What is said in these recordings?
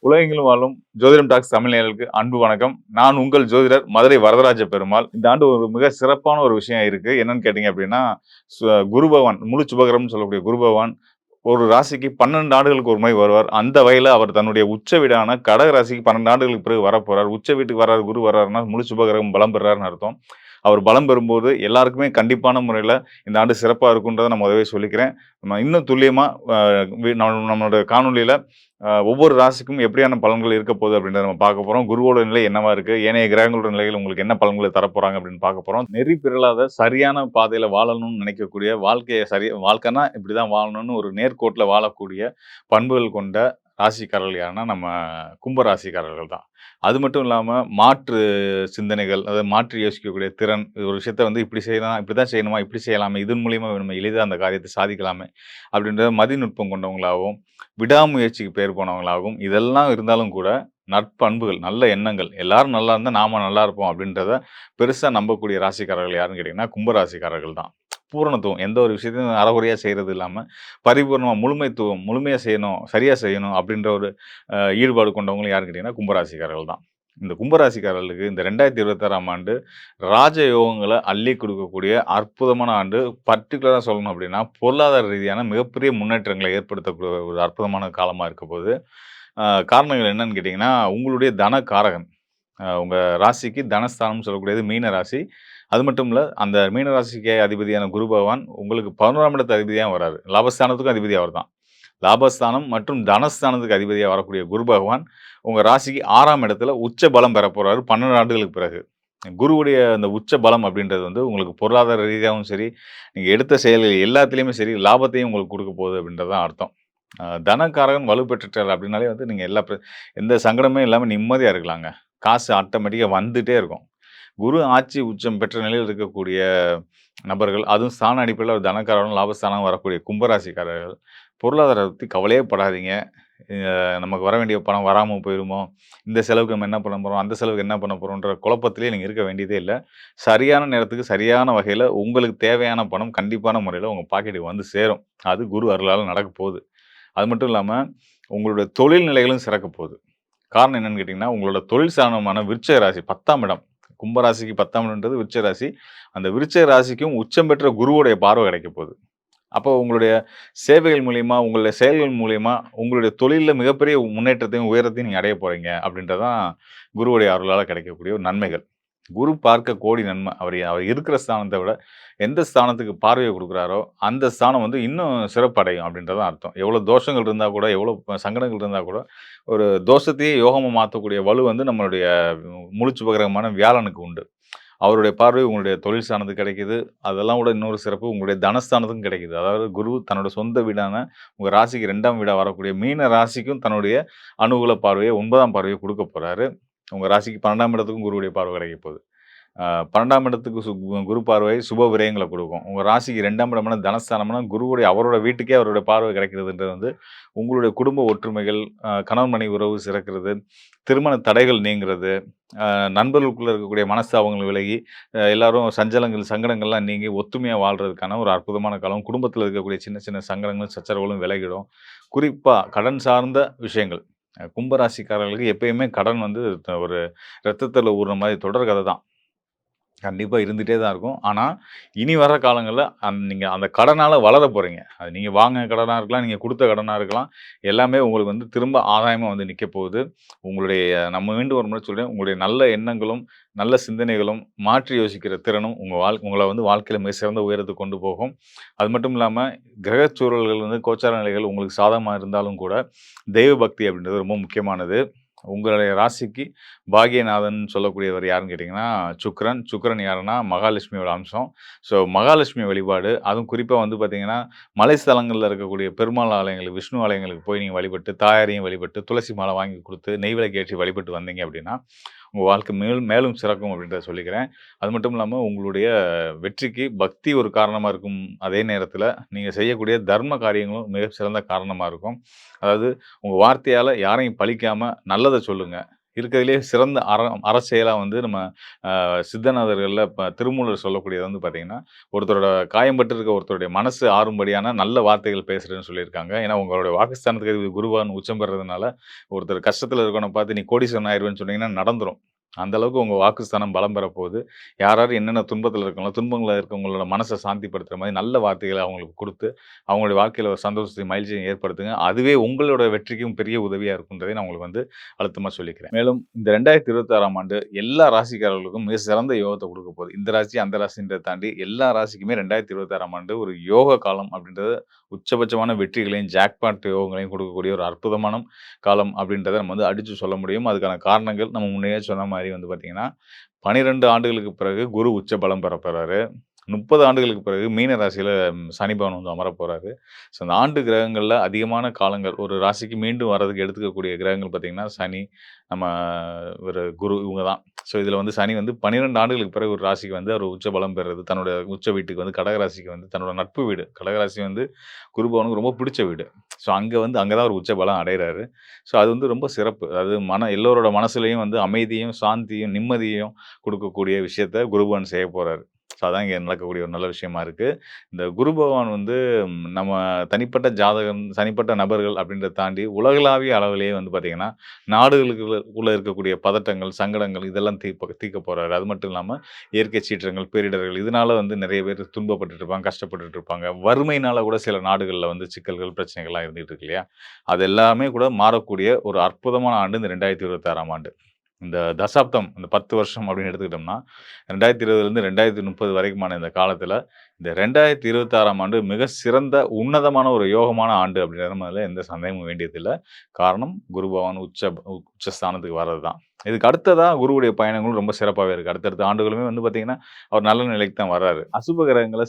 உலகெங்கிலும் வாழும் ஜோதிடம் டாக்ஸ் தமிழ் நேயர்களுக்கு அன்பு வணக்கம். நான் உங்கள் ஜோதிடர் மதுரை வரதராஜ பெருமாள். இந்த ஆண்டு ஒரு மிக சிறப்பான ஒரு விஷயம் இருக்கு. என்னன்னு கேட்டீங்க அப்படின்னா, குரு பகவான் முழு சுபகிரகம்னு சொல்லக்கூடிய குரு பகவான் ஒரு ராசிக்கு 12 ஆண்டுகளுக்கு ஒரு முறை வருவார். அந்த வகையில அவர் தன்னுடைய உச்ச வீடான கடக ராசிக்கு 12 ஆண்டுகளுக்கு பிறகு வரப்போறார். உச்ச வீட்டுக்கு வர்றாரு, குரு வர்றாருன்னா முழு சுபகிரகம் பலம் பெறாருன்னு அர்த்தம். அவர் பலம் பெறும்போது எல்லாருக்குமே கண்டிப்பான முறையில இந்த ஆண்டு சிறப்பா இருக்குன்றத நான் முதவே சொல்லிக்கிறேன். நம்ம இன்னும் துல்லியமா அ வி நம்மளோட காணொளியில ஒவ்வொரு ராசிக்கும் எப்படியான பலன்கள் இருக்க போகுது அப்படின்றத நம்ம பார்க்க போறோம். குருவோட நிலை என்னவா இருக்கு? ஏனைய கிரகங்களோட நிலைகள் உங்களுக்கு என்ன பலன்களை தரப்போறாங்க அப்படின்னு பார்க்க போறோம். நெறி பிறழாத சரியான பாதையில வாழணும்னு நினைக்கக்கூடிய வாழ்க்கைன்னா இப்படிதான் வாழணும்னு ஒரு நேர்கோட்டுல வாழக்கூடிய பண்புகள் கொண்ட ராசிக்காரர்கள் யாருன்னா நம்ம கும்ப ராசிக்காரர்கள் தான். அது மட்டும் இல்லாம மாற்று சிந்தனைகள், அதாவது மாற்றி யோசிக்கக்கூடிய திறன், ஒரு விஷயத்த வந்து இப்படி செய்யலாம், இப்படிதான் செய்யணுமா, இப்படி செய்யலாமே, இதன் மூலியமா நம்ம எளிதா அந்த காரியத்தை சாதிக்கலாமே அப்படின்ற மதிநுட்பம் கொண்டவங்களாகவும், விடாமுயற்சிக்கு பேர் போனவங்களாகவும், இதெல்லாம் இருந்தாலும் கூட நற்பண்புகள், நல்ல எண்ணங்கள், எல்லாரும் நல்லா இருந்தா நாம நல்லா இருப்போம் அப்படின்றத பெருசா நம்பக்கூடிய ராசிக்காரர்கள் யாருன்னு கேட்டீங்கன்னா, கும்ப ராசிக்காரர்கள் தான். பூரணத்துவம். எந்த ஒரு விஷயத்தையும் அரைகுறையா செய்றது இல்லாம, பரிபூரணமா முழுமைத்துவம், முழுமையா செய்யணும், சரியா செய்யணும் அப்படின்ற ஒரு ஈடுபாடு கொண்டவங்களும் யாருன்னு கேட்டீங்கன்னா, கும்பராசிக்காரர்கள் தான். இந்த கும்பராசிக்காரர்களுக்கு இந்த 2026ஆம் ஆண்டு ராஜயோகங்கள அள்ளி குடுக்கக்கூடிய அற்புதமான ஆண்டு. பர்ட்டிகுலரா சொல்லணும் அப்படின்னா, பொருளாதார ரீதியான மிகப்பெரிய முன்னேற்றங்களை ஏற்படுத்தக்கூடிய ஒரு அற்புதமான காலமா இருக்கப்போது. காரணங்கள் என்னன்னு கேட்டீங்கன்னா, உங்களுடைய தன காரகன். உங்க ராசிக்கு தனஸ்தானம்னு சொல்லக்கூடியது மீன ராசி. அது மட்டும் இல்ல, அந்த மீன ராசிக்கு அதிபதியான குரு பகவான் உங்களுக்கு 11ஆம் இடத்து அதிபதியா வராரு. லாபஸ்தானத்துக்கும் அதிபதி அவர்தான். லாபஸ்தானம் மற்றும் தனஸ்தானத்துக்கு அதிபதியா வரக்கூடிய குரு பகவான், உங்க ராசிக்கு 6ஆம் இடத்துல உச்ச பலம் பெறப் போறாரு 12 ஆண்டுகளுக்கு பிறகு. குருவுடைய அந்த உச்ச பலம் அப்படின்றது வந்து உங்களுக்கு பொருளாதார ரீதியாவும் சரி, நீங்க எடுத்த செயல்கள் எல்லாத்துலயுமே சரி, லாபத்தையும் உங்களுக்கு குடுக்கப் போகுது அப்படின்றது தான் அர்த்தம். தனகாரகன் வலுப்பெற்றுட்டார் அப்படின்னாலே வந்து நீங்க எந்த சங்கடமே இல்லாம நிம்மதியா இருக்கலாங்க. காசு ஆட்டோமேட்டிக்கா வந்துட்டே இருக்கும். குரு ஆட்சி உச்சம் பெற்ற நிலையில் இருக்கக்கூடிய நபர்கள், அதுவும் ஸ்தான அடிப்படையில ஒரு தனக்காரனும், லாபஸ்தானம் வரக்கூடிய கும்பராசிக்காரர்கள், பொருளாதாரத்த பத்தி கவலையே படாதீங்க. நமக்கு வர வேண்டிய பணம் வராம போயிருமோ? இந்த செலவுக்கு நம்ம என்ன பண்ண போறோம்? அந்த செலவுக்கு என்ன பண்ண போறோம்ன்ற குழப்பத்திலேயே நீங்க இருக்க வேண்டியதே இல்ல. சரியான நேரத்துக்கு, சரியான வகையில உங்களுக்கு தேவையான பணம் கண்டிப்பான முறையில உங்க பாக்கெட்டுக்கு வந்து சேரும். அது குரு அருளால நடக்கப் போகுது. அது மட்டும் இல்லாம, உங்களுடைய தொழில் நிலைகளும் சிறக்கப் போகுது. காரணம் என்னன்னு கேட்டீங்கன்னா, உங்களோட தொழில் ஸ்தானமான விருச்சிக ராசி 10ஆம் இடம். கும்ப ராசிக்கு 10ஆம் இடம்ன்றது விருச்சிக ராசி. அந்த விருச்சிக ராசிக்கும் உச்சம் பெற்ற குருவுடைய பார்வை கிடைக்கப் போகுது. அப்போ உங்களுடைய சேவைகள் மூலியமா, உங்களுடைய செயல்கள் மூலியமா, உங்களுடைய தொழில்ல மிகப்பெரிய முன்னேற்றத்தையும், உயரத்தையும் நீங்க அடையப் போறீங்க அப்படின்றது தான் குருவுடைய அருளால கிடைக்கக்கூடிய ஒரு நன்மைகள். குரு பார்க்க கோடி நன்மை. அவர் அவர் இருக்கிற ஸ்தானத்த விட, எந்த ஸ்தானத்துக்கு பார்வைய குடுக்குறாரோ, அந்த ஸ்தானம் வந்து இன்னும் சிறப்படையும் அப்படின்றது தான் அர்த்தம். எவ்வளோ தோஷங்கள் இருந்தா கூட, எவ்வளோ சங்கடங்கள் இருந்தா கூட, ஒரு தோஷத்தையே யோகமா மாத்தக்கூடிய வலு வந்து நம்மளுடைய முழு சுபகிரகமான வியாழனுக்கு உண்டு. அவருடைய பார்வை உங்களுடைய தொழில் ஸ்தானத்துக்கு கிடைக்குது. அதெல்லாம் விட இன்னொரு சிறப்பு உங்களுடைய தனஸ்தானத்துக்கும் கிடைக்குது. அதாவது குரு தன்னோட சொந்த வீடான உங்க ராசிக்கு 2ஆம் வீடா வரக்கூடிய மீன ராசிக்கும் தன்னுடைய அனுகூல பார்வைய 9ஆம் பார்வைய குடுக்கப் போறாரு. உங்க ராசிக்கு 12ஆம் இடத்துக்கும் குருவுடைய பார்வை கிடைக்கப் போகுது. 12ஆம் இடத்துக்கு குரு பார்வை சுப விரயங்கள குடுக்கும். உங்க ராசிக்கு 2ஆம் இடமான தனஸ்தானம்னா குருவுடைய அவரோட வீட்டுக்கே அவருடைய பார்வை கிடைக்கிறதுன்றது வந்து, உங்களுடைய குடும்ப ஒற்றுமைகள், கணவன் மனைவி உறவு சிறக்கிறது, திருமண தடைகள் நீங்குறது, நண்பர்களுக்குள்ள இருக்கக்கூடிய மனஸ்தாபங்கள் விலகி, எல்லாரும் சஞ்சலங்கள், சங்கடங்கள்லாம் நீங்கி ஒத்துமையா வாழ்றதுக்கான ஒரு அற்புதமான காலம். குடும்பத்தில இருக்கக்கூடிய சின்ன சின்ன சங்கடங்களும், சச்சரவுகளும் விலகிடும். குறிப்பா கடன் சார்ந்த விஷயங்கள். கும்ப ராசிக்காரர்களுக்கு எப்பயுமே கடன் வந்து ஒரு ரத்தத்தில ஊறுன மாரி தொடர் கத தான். கண்டிப்பா இருந்துட்டே தான் இருக்கும். ஆனா, இனி வர்ற காலங்கள்ல நீங்க அந்த கடனால வளரப் போறீங்க. அது நீங்க வாங்குன கடனா இருக்கலாம், நீங்க குடுத்த கடனா இருக்கலாம். எல்லாமே உங்களுக்கு வந்து திரும்ப ஆதாயமா வந்து நிக்கப் போகுது. உங்களுடைய நம்ம மீண்டும் ஒரு முறை சொல்றேன். உங்களுடைய நல்ல எண்ணங்களும், நல்ல சிந்தனைகளும், மாற்றி யோசிக்கிற திறனும் உங்கள வந்து வாழ்க்கையில மிக சிறந்த உயரத்துக்கு கொண்டு போகும். அது மட்டும் இல்லாம, கிரகச் சூழல்கள் வந்து கோச்சார நிலைகள் உங்களுக்கு சாதகமா இருந்தாலும் கூட, தெய்வ பக்தி அப்படின்றது ரொம்ப முக்கியமானது. உங்களுடைய ராசிக்கு பாக்கியநாதன் சொல்லக்கூடியவர் யாருன்னு கேட்டீங்கன்னா, சுக்கிரன். சுக்கிரன் யாருன்னா, மகாலட்சுமியோட அம்சம். ஸோ மகாலட்சுமி வழிபாடு, அதுவும் குறிப்பா வந்து பார்த்தீங்கன்னா, மலை ஸ்தலங்கள்ல இருக்கக்கூடிய பெருமாள் ஆலயங்களுக்கு, விஷ்ணு ஆலயங்களுக்கு போய் நீங்க வழிபட்டு, தாயாரையும் வழிபட்டு, துளசி மாலை வாங்கி குடுத்து, நெய் விளக்கு ஏற்றி வழிபட்டு வந்தீங்க அப்படின்னா, உங்க வாழ்க்கை மேலும் மேலும் சிறக்கும் அப்படின்றத சொல்லிக்கிறேன். அது மட்டும் இல்லாம உங்களுடைய வெற்றிக்கு பக்தி ஒரு காரணமா இருக்கும். அதே நேரத்தில நீங்க செய்யக்கூடிய தர்ம காரியங்களும் மிகச் சிறந்த காரணமா இருக்கும். அதாவது உங்க வார்த்தையால யாரையும் பழிக்காம நல்லத சொல்லுங்க. இருக்கிறதிலேயே சிறந்த அறச்செயலா வந்து நம்ம சித்தநாதர்கள்ல திருமூலர் சொல்லக்கூடியது வந்து பார்த்தீங்கன்னா, ஒருத்தரோட காயம்பட்டு இருக்க ஒருத்தருடைய மனசு ஆறும்படியான நல்ல வார்த்தைகள் பேசுறேன்னு சொல்லியிருக்காங்க. ஏன்னா, உங்களுடைய வாக்குஸ்தானத்துக்கு அதிபதி குருவான் உச்சம் பெறதுனால, ஒருத்தர் கஷ்டத்துல இருக்கவன பார்த்து, "நீ கோடீஸ்வரன் ஆயிருவேன்னு" சொன்னீங்கன்னா நடந்துரும். அந்த அளவுக்கு உங்க வாக்குஸ்தானம் பலம் பெறப்போகுது. யார் யார் என்னென்ன துன்பத்தில இருக்காங்களோ, துன்பங்கள்ல இருக்கவங்களோட மனச சாந்திப்படுத்துற மாரி நல்ல வார்த்தைகள அவங்களுக்கு குடுத்து, அவங்களுடைய வாழ்க்கையில ஒரு சந்தோஷத்தையும், மகிழ்ச்சியையும் ஏற்படுத்துங்க. அதுவே உங்களோட வெற்றிக்கும் பெரிய உதவியா இருக்குன்றதை நான் உங்களுக்கு வந்து அழுத்தமா சொல்லிக்கிறேன். மேலும் இந்த 2026ஆம் ஆண்டு எல்லா ராசிக்காரர்களுக்கும் மிக சிறந்த யோகத்த குடுக்க போகுது. இந்த ராசி, அந்த ராசின்றத தாண்டி எல்லா ராசிக்குமே 2026ஆம் ஆண்டு ஒரு யோக காலம் அப்படின்றது உச்சபட்சமான வெற்றிகளையும், ஜாக்பாட் யோகங்களையும் குடுக்கக்கூடிய ஒரு அற்புதமான காலம் அப்படின்றத நம்ம வந்து அடிச்சு சொல்ல முடியும். அதுக்கான காரணங்கள் நம்ம முன்னயே சொன்ன மாரி வந்து பார்த்தீங்கன்னா, 12 ஆண்டுகளுக்கு பிறகு குரு உச்ச பலம் பெறப் போறாரு. 30 ஆண்டுகளுக்கு பிறகு மீன ராசியில சனி பகவான் வந்து அமரப் போறாரு. ஸோ, அந்த ஆண்டு கிரகங்கள்ல அதிகமான காலங்கள் ஒரு ராசிக்கு மீண்டும் வர்றதுக்கு எடுத்துக்கக்கூடிய கிரகங்கள் பார்த்தீங்கன்னா, சனி, நம்ம ஒரு குரு இவங்க தான். ஸோ, இதில வந்து சனி வந்து 12 ஆண்டுகளுக்கு பிறகு ஒரு ராசிக்கு வந்து அவர் உச்ச பலம் பெறுறது. தன்னோட உச்ச வீட்டுக்கு வந்து கடக ராசிக்கு வந்து தன்னோட நட்பு வீடு. கடக ராசி வந்து குரு பகவானுக்கு ரொம்ப பிடிச்ச வீடு. ஸோ, அங்க தான் அவர் உச்ச பலம் அடையறாரு. ஸோ, அது வந்து ரொம்ப சிறப்பு. அதாவது எல்லோரோட மனசுலயும் வந்து அமைதியும், சாந்தியும், நிம்மதியும் குடுக்கக்கூடிய விஷயத்த குரு பகவான் செய்யப் போறாரு. ஸோ, அதான் இங்க நடக்கக்கூடிய ஒரு நல்ல விஷயமா இருக்கு. இந்த குரு பகவான் வந்து நம்ம தனிப்பட்ட ஜாதகம், தனிப்பட்ட நபர்கள் அப்படின்றத தாண்டி உலகளாவிய அளவிலேயே வந்து பார்த்தீங்கன்னா, நாடுகளுக்குள்ள இருக்கக்கூடிய பதட்டங்கள், சங்கடங்கள் இதெல்லாம் தீர்க்கப் போறாரு. அது மட்டும் இல்லாம இயற்கை சீற்றங்கள், பேரிடர்கள் இதனால வந்து நெறைய பேர் துன்பப்பட்டுட்டு இருப்பாங்க, கஷ்டப்பட்டுட்டு இருப்பாங்க. வறுமையினால கூட சில நாடுகள்ல வந்து சிக்கல்கள், பிரச்சனைகள்லாம் இருந்துட்டு இருக்கு இல்லையா? அது எல்லாமே கூட மாறக்கூடிய ஒரு அற்புதமான ஆண்டு இந்த 2026ஆம் ஆண்டு. இந்த தசாப்தம், இந்த 10 வருஷம் அப்படின்னு எடுத்துக்கிட்டோம்னா, 2020லேருந்து 2030 வரைக்குமான இந்த காலத்தில, இந்த 2026ஆம் ஆண்டு மிக சிறந்த உன்னதமான ஒரு யோகமான ஆண்டு அப்படின்றதுல எந்த சந்தேகமும் வேண்டியதில்ல. காரணம் குரு பகவான் உச்ச ஸ்தானத்துக்கு வர்றது தான். இதுக்கு அடுத்ததா குருவுடைய பயணங்களும் ரொம்ப சிறப்பாவே இருக்கு. அடுத்தடுத்த ஆண்டுகளுமே வந்து பார்த்தீங்கன்னா, அவர் நல்ல நிலைக்கு தான் வர்றாரு. அசுப கிரகங்கள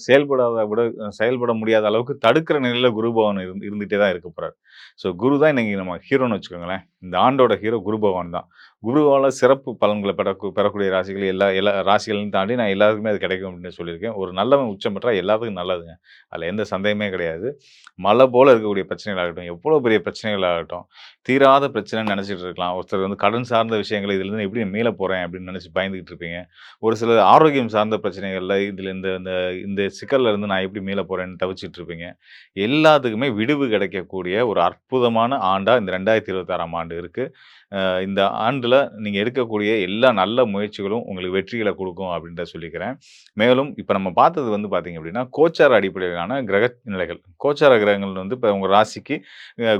செயல்பட முடியாத அளவுக்கு தடுக்கிற நிலையில குரு பகவான் இருந்துட்டே தான் இருக்க போறாரு. ஸோ, குரு தான் இன்னைக்கு நம்ம ஹீரோன்னு வச்சுக்கோங்களேன். இந்த ஆண்டோட ஹீரோ குரு பகவான் தான். குருவால சிறப்பு பலன்கள பெறக்கூடிய ராசிகள் எல்லா ராசிகளையும் தாண்டி நான் எல்லாருக்குமே அது கிடைக்கும் அப்படின்னு சொல்லியிருக்கேன். ஒரு நல்லவன் உச்சம் பெற்றா எல்லாத்துக்கும் நல்லதுங்க. அதில எந்த சந்தேகமே கிடையாது. மலை போல இருக்கக்கூடிய பிரச்சனைகளாகட்டும், எவ்வளோ பெரிய பிரச்சனைகளாகட்டும், தீராத பிரச்சனைன்னு நெனச்சிட்டு இருக்கலாம். ஒருத்தர் வந்து கடன் சார்ந்த விஷயங்கள் இதிலிருந்து எப்படி மீள போறேன் அப்படின்னு நெனச்சு பயந்துகிட்டு இருப்பீங்க. ஒரு சிலர் ஆரோக்கியம் சார்ந்த பிரச்சனைகள்ல இதில இந்த இந்த இந்த சிக்கல்ல இருந்து நான் எப்படி மீள போறேன்னு தவிச்சிட்டு இருப்பீங்க. எல்லாத்துக்குமே விடிவு கிடைக்கக்கூடிய ஒரு அற்புதமான ஆண்டா இந்த 2026ஆம் ஆண்டு இருக்கு. இந்த ஆண்டுல நீங்க எடுக்கக்கூடிய எல்லா நல்ல முயற்சிகளும் உங்களுக்கு வெற்றிகள குடுக்கும் அப்படின்றத சொல்லிக்கிறேன். மேலும் இப்ப நம்ம பார்த்தது வந்து பார்த்தீங்க அப்படின்னா, கோச்சார அடிப்படையிலான கிரக நிலைகள். கோச்சார கிரகங்கள் வந்து இப்ப உங்க ராசிக்கு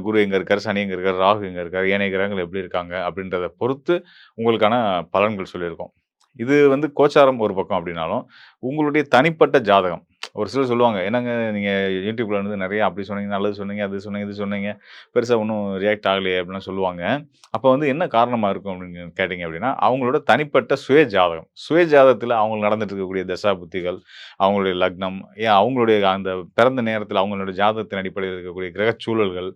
குரு எங்க இருக்காரு, சனி எங்க இருக்காரு, ராகு எங்க இருக்காரு, ஏனைய கிரகங்கள் எப்படி இருக்காங்க அப்படின்றத பொறுத்து உங்களுக்கான பலன்கள் சொல்லியிருக்கோம். இது வந்து கோச்சாரம் ஒரு பக்கம் அப்படின்னாலும், உங்களுடைய தனிப்பட்ட ஜாதகம். ஒரு சிலர் சொல்லுவாங்க, "என்னங்க நீங்க YouTubeல வந்து நெறைய அப்படி சொன்னீங்க, நல்லது சொன்னீங்க, அது சொன்னீங்க, இது சொன்னீங்க. பெருசா ஒண்ணும் ரியாக்ட் ஆகலையே!" அப்படிலாம் சொல்லுவாங்க. அப்ப வந்து என்ன காரணமா இருக்கும் அப்படின்னு கேட்டீங்க அப்படின்னா, அவங்களோட தனிப்பட்ட சுய ஜாதகம். சுய ஜாதகத்துல அவங்களுக்கு நடந்துட்டு இருக்கக்கூடிய தசா புத்திகள், அவங்களுடைய லக்னம், அவங்களுடைய அந்த பிறந்த நேரத்துல அவங்களோட ஜாதகத்தின் அடிப்படையில் இருக்கக்கூடிய கிரகச் சூழல்கள்,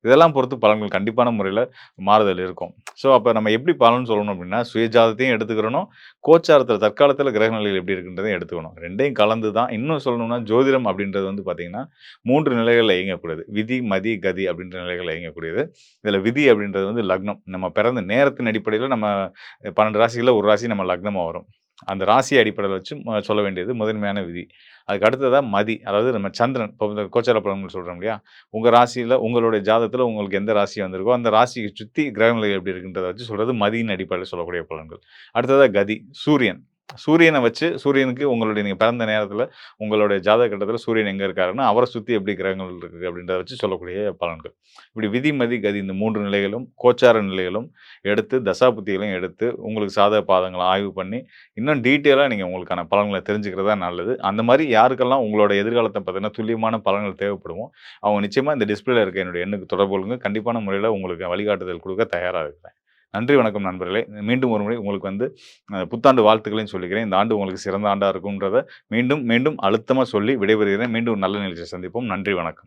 இதெல்லாம் பொறுத்து பலன்கள் கண்டிப்பான முறையில மாறுதல் இருக்கும். ஸோ, அப்ப நம்ம எப்படி பலன் சொல்லணும் அப்படின்னா, சுய ஜாதகத்தையும் எடுத்துக்கிறணும், கோச்சாரத்துல தற்காலத்துல கிரக நிலைகள் எப்படி இருக்குன்றதையும் எடுத்துக்கணும். 2யும் கலந்து தான் இன்னும் சொல்லணும்னா, ஜோதிடம் அப்படின்றது வந்து பார்த்தீங்கன்னா, 3 நிலைகள்ல இயங்கக்கூடியது. விதி, மதி, கதி அப்படின்ற நிலைகள்ல இயங்கக்கூடியது. இதுல விதி அப்படின்றது வந்து லக்னம். நம்ம பிறந்த நேரத்தின் அடிப்படையில நம்ம 12 ராசிகள்ல ஒரு ராசி நம்ம லக்னமா வரும். அந்த ராசிய அடிப்படையில வச்சு சொல்ல வேண்டியது முதன்மையான விதி. அதுக்கு அடுத்ததா மதி. அதாவது நம்ம சந்திரன் இப்போ இந்த கோச்சார பலன்கள் சொல்றோம் இல்லையா? உங்க ராசியில உங்களுடைய ஜாதகத்துல உங்களுக்கு எந்த ராசி வந்திருக்கோ, அந்த ராசிய சுத்தி கிரகநிலை எப்படி இருக்குன்றத வச்சு சொல்றது மதியின் அடிப்படையில சொல்லக்கூடிய பலன்கள். அடுத்ததா கதி. சூரியன். சூரியன வச்சு சூரியனுக்கு உங்களுடைய நீங்க பிறந்த நேரத்துல உங்களுடைய ஜாதக கட்டத்துல சூரியன் எங்க இருக்காருன்னா, அவர சுத்தி எப்படி கிரகங்கள் இருக்கு அப்படின்றத வச்சு சொல்லக்கூடிய பலன்கள். இப்படி விதி, மதி, கதி இந்த 3 நிலைகளும், கோச்சார நிலைகளும் எடுத்து தசாபுத்திகளையும் எடுத்து உங்களுக்கு சாதக பாதங்கள ஆய்வு பண்ணி, இன்னும் டீட்டெயிலா நீங்க உங்களுக்கான பலன்கள தெரிஞ்சுக்கிறது தான் நல்லது. அந்த மாரி யாருக்கெல்லாம் உங்களோட எதிர்காலத்த பார்த்தீங்கன்னா, துல்லியமான பலன்கள் தேவைப்படுமோ, அவங்க நிச்சயமா இந்த டிஸ்ப்ளேல இருக்க என்னுடைய எண்ணுக்கு தொடர்பு கொள்ளுங்க. கண்டிப்பான முறையில உங்களுக்கு வழிகாட்டுதல் குடுக்க தயாரா இருக்கிறேன். நன்றி, வணக்கம் நண்பர்களே. மீண்டும் ஒரு முறை உங்களுக்கு வந்து புத்தாண்டு வாழ்த்துக்களையும் சொல்லிக்கிறேன். இந்த ஆண்டு உங்களுக்கு சிறந்த ஆண்டா இருக்கும்ன்றத மீண்டும், மீண்டும் அழுத்தமா சொல்லி விடைபெறுகிறேன். மீண்டும் ஒரு நல்ல நிகழ்ச்சியில சந்திப்போம். நன்றி, வணக்கம்.